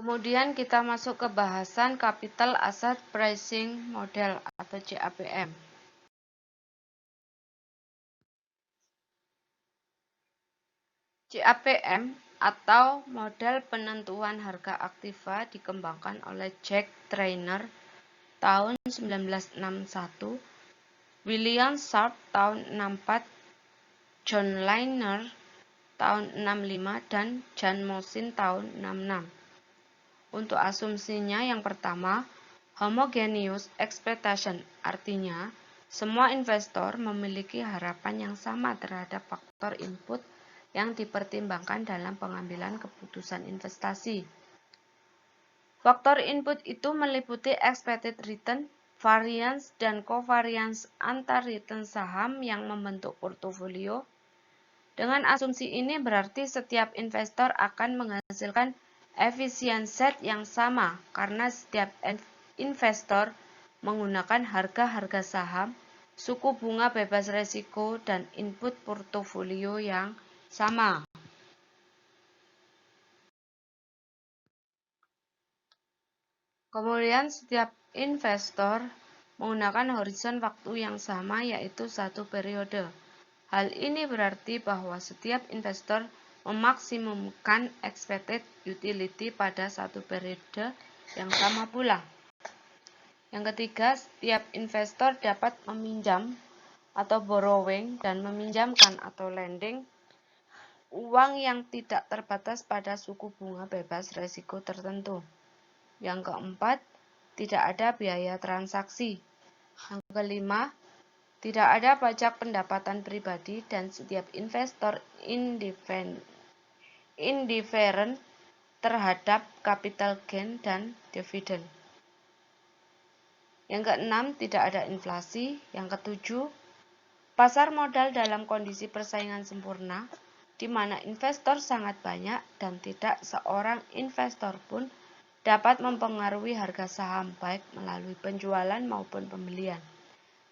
Kemudian kita masuk ke bahasan Capital Asset Pricing Model atau CAPM. CAPM atau model penentuan harga aktiva dikembangkan oleh Jack Traynor tahun 1961, William Sharpe tahun 64, John Liner tahun 65, dan John Mosin tahun 66. Untuk asumsinya yang pertama, homogeneous expectation, artinya semua investor memiliki harapan yang sama terhadap faktor input yang dipertimbangkan dalam pengambilan keputusan investasi. Faktor input itu meliputi expected return, variance, dan covariance antar return saham yang membentuk portofolio. Dengan asumsi ini berarti setiap investor akan menghasilkan efisien set yang sama karena setiap investor menggunakan harga-harga saham, suku bunga bebas resiko, dan input portofolio yang sama. Kemudian setiap investor menggunakan horizon waktu yang sama yaitu satu periode. Hal ini berarti bahwa setiap investor memaksimumkan expected utility pada satu periode yang sama pula. Yang ketiga, setiap investor dapat meminjam atau borrowing dan meminjamkan atau lending uang yang tidak terbatas pada suku bunga bebas risiko tertentu. Yang keempat, tidak ada biaya transaksi. Yang kelima, tidak ada pajak pendapatan pribadi dan setiap investor indifferent terhadap capital gain dan dividen. Yang keenam, tidak ada inflasi. Yang ketujuh, pasar modal dalam kondisi persaingan sempurna, di mana investor sangat banyak dan tidak seorang investor pun dapat mempengaruhi harga saham baik melalui penjualan maupun pembelian.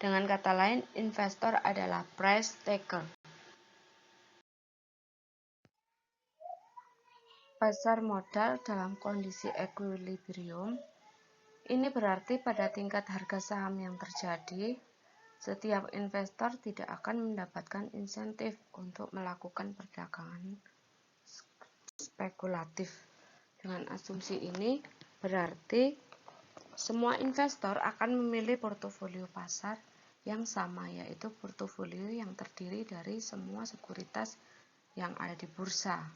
Dengan kata lain, investor adalah price taker. Pasar modal dalam kondisi equilibrium. Ini berarti pada tingkat harga saham yang terjadi, setiap investor tidak akan mendapatkan insentif untuk melakukan perdagangan spekulatif. Dengan asumsi ini, berarti semua investor akan memilih portofolio pasar yang sama, yaitu portofolio yang terdiri dari semua sekuritas yang ada di bursa.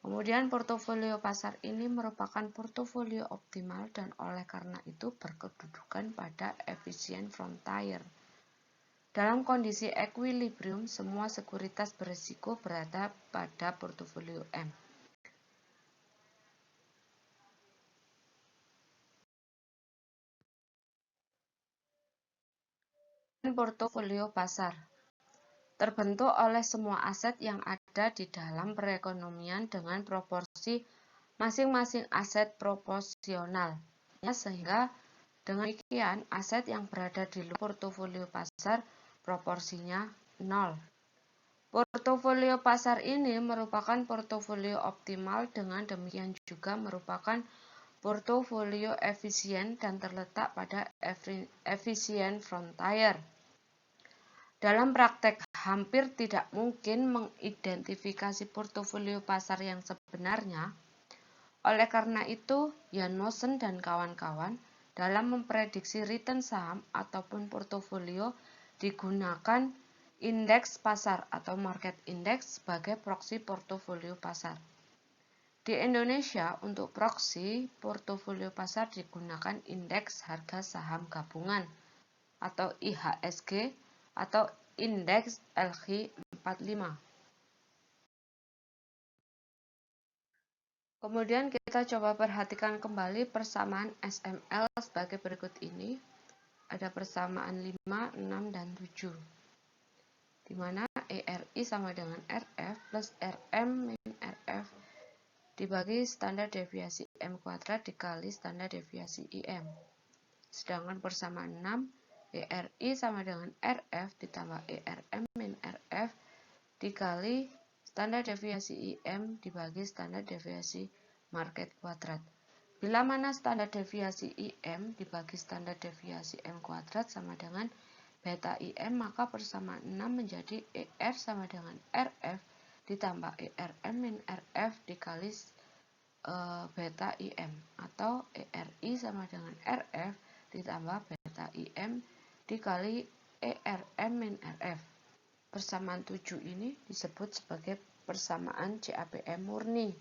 Kemudian portofolio pasar ini merupakan portofolio optimal dan oleh karena itu berkedudukan pada efisien frontier. Dalam kondisi equilibrium, semua sekuritas berisiko berada pada portofolio M. Portofolio pasar terbentuk oleh semua aset yang ada di dalam perekonomian dengan proporsi masing-masing aset proporsional, sehingga dengan demikian aset yang berada di luar portofolio pasar proporsinya 0. Portofolio pasar ini merupakan portofolio optimal, dengan demikian juga merupakan portofolio efisien dan terletak pada efisien frontier. Dalam praktek, hampir tidak mungkin mengidentifikasi portofolio pasar yang sebenarnya. Oleh karena itu, Jan Mosen dan kawan-kawan dalam memprediksi return saham ataupun portofolio digunakan indeks pasar atau market index sebagai proksi portofolio pasar. Di Indonesia, untuk proksi portofolio pasar digunakan indeks harga saham gabungan atau IHSG atau indeks LQ45. Kemudian kita coba perhatikan kembali persamaan SML sebagai berikut ini. Ada persamaan 5, 6, dan 7. Di mana ERI sama dengan RF plus RM min RF dibagi standar deviasi M kuadrat dikali standar deviasi IM. Sedangkan persamaan 6, ERI sama dengan RF ditambah ERM min RF dikali standar deviasi IM dibagi standar deviasi market kuadrat. Bila mana standar deviasi IM dibagi standar deviasi M kuadrat sama dengan beta IM, maka persamaan 6 menjadi ER sama dengan RF ditambah ERM min RF dikali beta IM, atau ERI sama dengan RF ditambah beta IM dikali ERM min RF. Persamaan 7 ini disebut sebagai persamaan CAPM murni.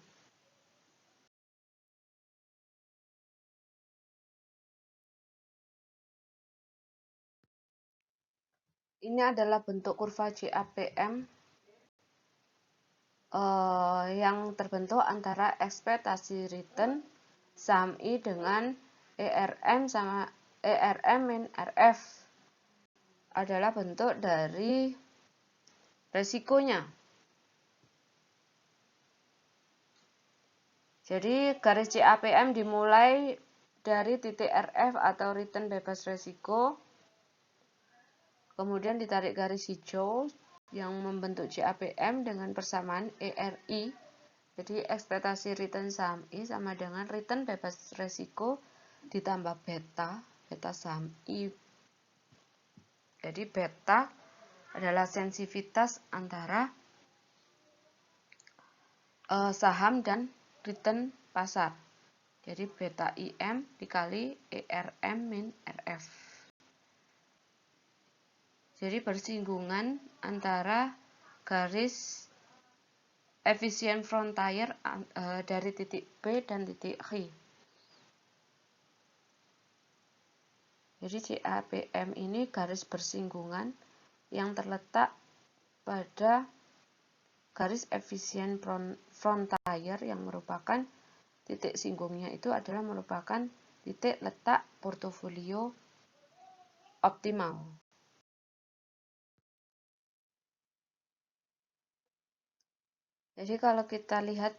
Ini adalah bentuk kurva CAPM yang terbentuk antara ekspektasi return saham I dengan ERM sama ERM min RF. Adalah bentuk dari resikonya. Jadi garis CAPM dimulai dari titik RF atau return bebas resiko, kemudian ditarik garis hijau yang membentuk CAPM dengan persamaan ERI. Jadi ekspektasi return saham I sama dengan return bebas resiko ditambah beta saham I. Jadi beta adalah sensitivitas antara saham dan return pasar. Jadi beta IM dikali ERM min RF. Jadi bersinggungan antara garis efisien frontier dari titik B dan titik H. Jadi CAPM ini garis bersinggungan yang terletak pada garis efisien frontier yang merupakan titik singgungnya itu adalah merupakan titik letak portofolio optimal. Jadi kalau kita lihat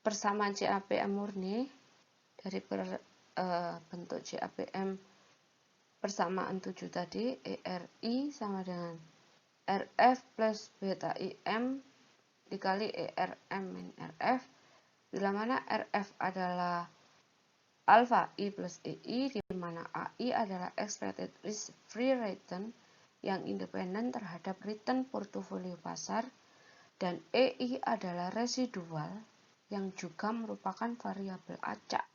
persamaan CAPM murni dari bentuk CAPM persamaan 7 tadi, ERI sama dengan RF plus beta IM dikali ERM min RF, bila mana RF adalah alpha I plus EI, di mana AI adalah expected risk free return yang independen terhadap return portofolio pasar, dan EI adalah residual yang juga merupakan variabel acak.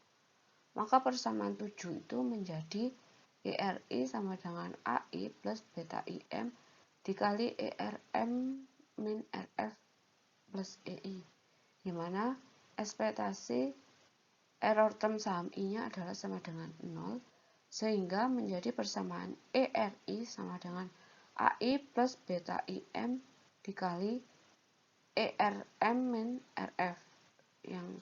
Maka persamaan 7 itu menjadi ERI sama dengan AI plus beta IM dikali ERM min RF plus EI, di mana ekspektasi error term saham I-nya adalah sama dengan 0, sehingga menjadi persamaan ERI sama dengan AI plus beta IM dikali ERM min RF yang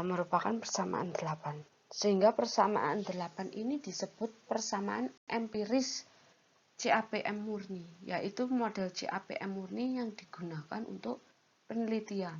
merupakan persamaan 8. Sehingga persamaan 8 ini disebut persamaan empiris CAPM murni, yaitu model CAPM murni yang digunakan untuk penelitian.